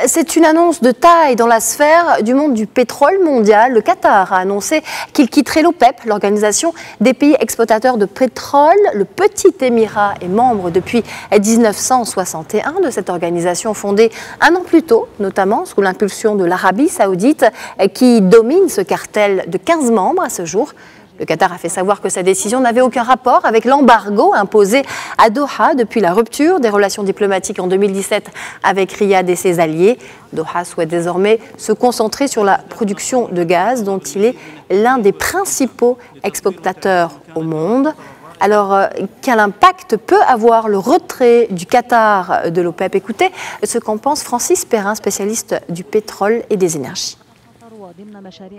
C'est une annonce de taille dans la sphère du monde du pétrole mondial. Le Qatar a annoncé qu'il quitterait l'OPEP, l'organisation des pays exploitateurs de pétrole. Le petit émirat est membre depuis 1961 de cette organisation fondée un an plus tôt, notamment sous l'impulsion de l'Arabie saoudite qui domine ce cartel de 15 membres à ce jour. Le Qatar a fait savoir que sa décision n'avait aucun rapport avec l'embargo imposé à Doha depuis la rupture des relations diplomatiques en 2017 avec Riyad et ses alliés. Doha souhaite désormais se concentrer sur la production de gaz dont il est l'un des principaux exportateurs au monde. Alors, quel impact peut avoir le retrait du Qatar de l'OPEP? Écoutez ce qu'en pense Francis Perrin, spécialiste du pétrole et des énergies.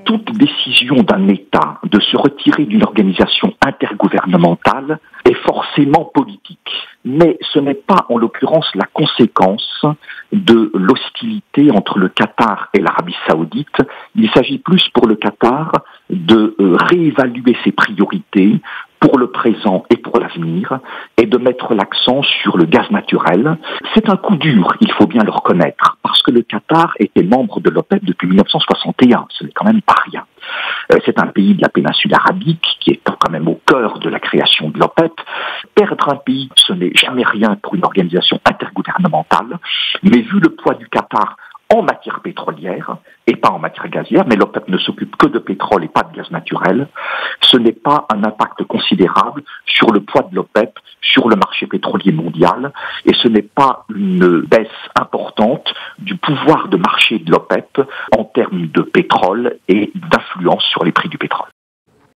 Toute décision d'un État de se retirer d'une organisation intergouvernementale est forcément politique. Mais ce n'est pas, en l'occurrence, la conséquence de l'hostilité entre le Qatar et l'Arabie saoudite. Il s'agit plus pour le Qatar de réévaluer ses priorités pour le présent et pour l'avenir, et de mettre l'accent sur le gaz naturel. C'est un coup dur, il faut bien le reconnaître, parce que le Qatar était membre de l'OPEP depuis 1961, ce n'est quand même pas rien. C'est un pays de la péninsule arabique qui est quand même au cœur de la création de l'OPEP. Perdre un pays, ce n'est jamais rien pour une organisation intergouvernementale, mais vu le poids du Qatar en matière pétrolière et pas en matière gazière, mais l'OPEP ne s'occupe que de pétrole et pas de gaz naturel, ce n'est pas un impact considérable sur le poids de l'OPEP, sur le marché pétrolier mondial, et ce n'est pas une baisse importante du pouvoir de marché de l'OPEP en termes de pétrole et d'influence sur les prix du pétrole.